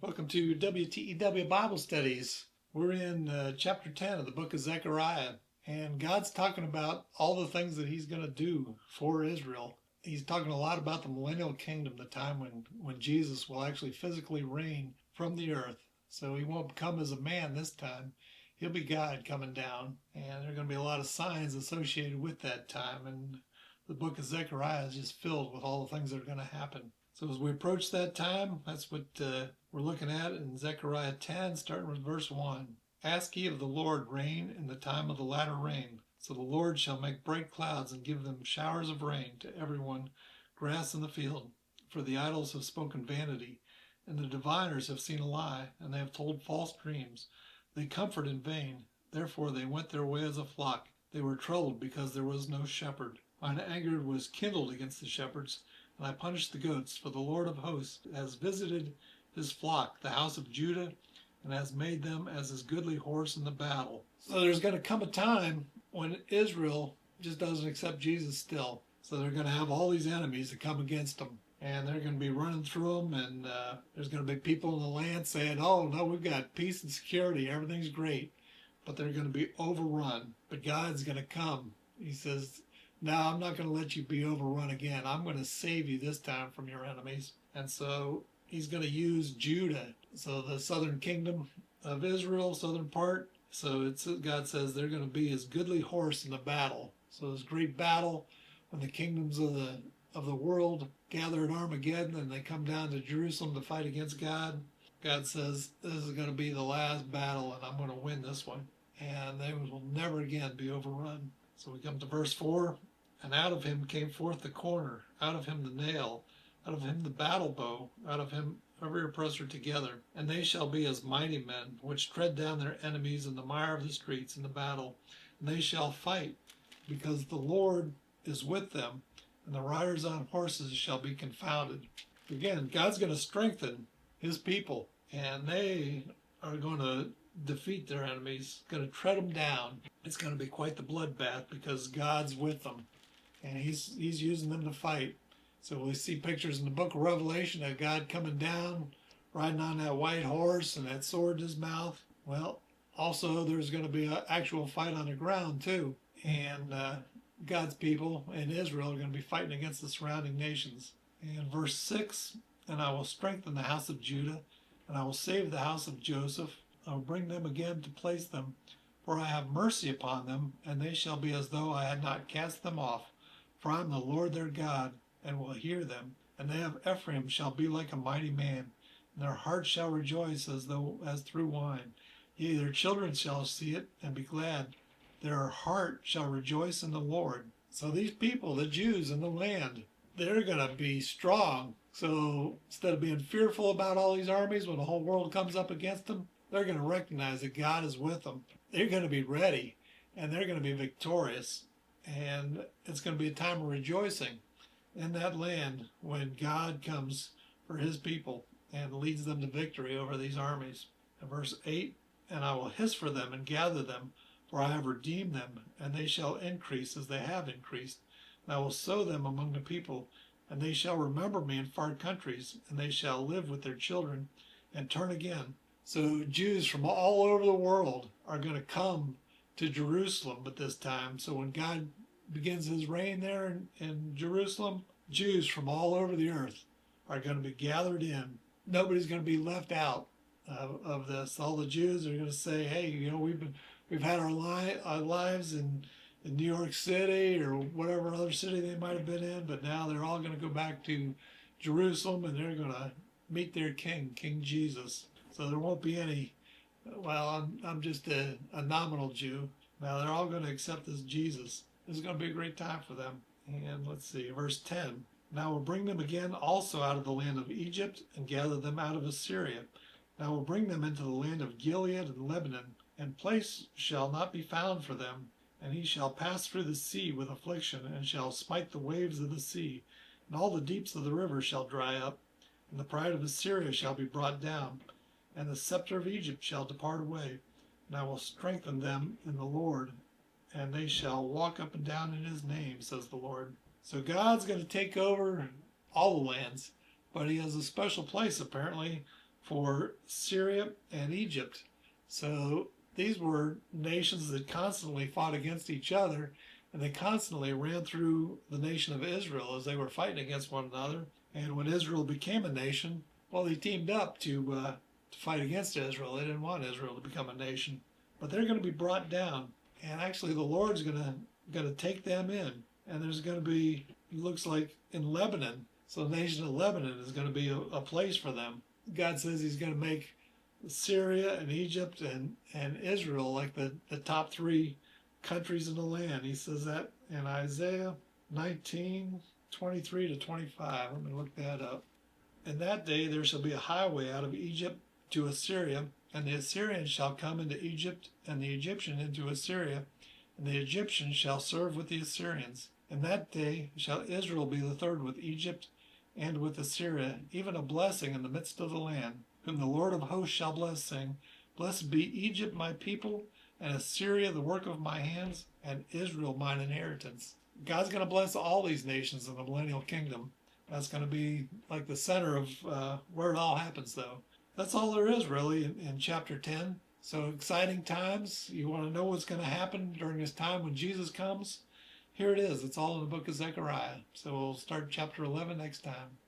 Welcome to WTEW Bible Studies. We're in chapter 10 of the book of Zechariah, and God's talking about all the things that He's going to do for Israel. He's talking a lot about the millennial kingdom, the time when Jesus will actually physically reign from the earth. So He won't come as a man this time. He'll be God coming down, and there are going to be a lot of signs associated with that time. And the book of Zechariah is just filled with all the things that are going to happen. So as we approach that time, that's what we're looking at in Zechariah 10, starting with verse 1. Ask ye of the Lord rain in the time of the latter rain. So the Lord shall make bright clouds and give them showers of rain to everyone grass in the field. For the idols have spoken vanity, and the diviners have seen a lie, and they have told false dreams. They comfort in vain. Therefore they went their way as a flock. They were troubled because there was no shepherd. Mine anger was kindled against the shepherds, and I punished the goats, for the Lord of hosts has visited his flock, the house of Judah, and has made them as his goodly horse in the battle. So there's going to come a time when Israel just doesn't accept Jesus still. So they're going to have all these enemies that come against them, and they're going to be running through them, and there's going to be people in the land saying, oh, no, we've got peace and security, everything's great. But they're going to be overrun. But God's going to come. He says, no, I'm not going to let you be overrun again. I'm going to save you this time from your enemies. And so he's going to use Judah. So the southern kingdom of Israel, southern part. So God says they're going to be his goodly horse in the battle. So this great battle when the kingdoms of the world gather at Armageddon and they come down to Jerusalem to fight against God. God says this is going to be the last battle and I'm going to win this one. And they will never again be overrun. So we come to verse 4. And out of him came forth the corner, out of him the nail, out of him the battle bow, out of him every oppressor together. And they shall be as mighty men, which tread down their enemies in the mire of the streets in the battle. And they shall fight, because the Lord is with them, and the riders on horses shall be confounded. Again, God's going to strengthen his people, and they are going to defeat their enemies, going to tread them down. It's going to be quite the bloodbath because God's with them. And he's using them to fight. So we see pictures in the book of Revelation of God coming down, riding on that white horse and that sword in his mouth. Well, also there's going to be an actual fight on the ground too. And God's people in Israel are going to be fighting against the surrounding nations. And verse 6, and I will strengthen the house of Judah, and I will save the house of Joseph. I will bring them again to place them, for I have mercy upon them, and they shall be as though I had not cast them off. For I am the Lord their God, and will hear them. And they of Ephraim shall be like a mighty man, and their heart shall rejoice as through wine. Yea, their children shall see it and be glad. Their heart shall rejoice in the Lord. So these people, the Jews in the land, they're going to be strong. So instead of being fearful about all these armies when the whole world comes up against them, they're going to recognize that God is with them. They're going to be ready, and they're going to be victorious. And it's going to be a time of rejoicing in that land when God comes for his people and leads them to victory over these armies. And verse 8, and I will hiss for them and gather them, for I have redeemed them, and they shall increase as they have increased. And I will sow them among the people, and they shall remember me in far countries, and they shall live with their children and turn again. So Jews from all over the world are going to come to Jerusalem at this time. So when God begins his reign there in Jerusalem, Jews from all over the earth are going to be gathered in. Nobody's going to be left out of this. All the Jews are going to say, hey, you know, we've had our lives in New York City or whatever other city they might have been in, but now they're all going to go back to Jerusalem and they're going to meet their king, King Jesus. So there won't be any, well, I'm just a nominal Jew. Now they're all going to accept this Jesus. This is going to be a great time for them. And let's see, verse 10. Now I will bring them again also out of the land of Egypt and gather them out of Assyria. Now I will bring them into the land of Gilead and Lebanon, and place shall not be found for them. And he shall pass through the sea with affliction, and shall smite the waves of the sea. And all the deeps of the river shall dry up, and the pride of Assyria shall be brought down, and the scepter of Egypt shall depart away. And I will strengthen them in the Lord, and they shall walk up and down in his name, says the Lord. So God's going to take over all the lands, but he has a special place apparently for Syria and Egypt. So these were nations that constantly fought against each other, and they constantly ran through the nation of Israel as they were fighting against one another. And when Israel became a nation, well, they teamed up to fight against Israel. They didn't want Israel to become a nation, but they're going to be brought down. And actually, the Lord's going to take them in, and there's going to be, it looks like in Lebanon. So the nation of Lebanon is going to be a place for them. God says He's going to make Syria and Egypt and Israel like the top three countries in the land. He says that in Isaiah 19:23 to 25. Let me look that up. In that day there shall be a highway out of Egypt to Assyria, and the Assyrian shall come into Egypt, and the Egyptian into Assyria, and the Egyptians shall serve with the Assyrians. In that day shall Israel be the third with Egypt and with Assyria, even a blessing in the midst of the land, whom the Lord of hosts shall bless, saying, Blessed be Egypt my people, and Assyria the work of my hands, and Israel mine inheritance. God's going to bless all these nations in the millennial kingdom. That's going to be like the center of where it all happens, though. That's all there is, really, in chapter 10. So exciting times. You want to know what's going to happen during this time when Jesus comes? Here it is. It's all in the book of Zechariah. So we'll start chapter 11 next time.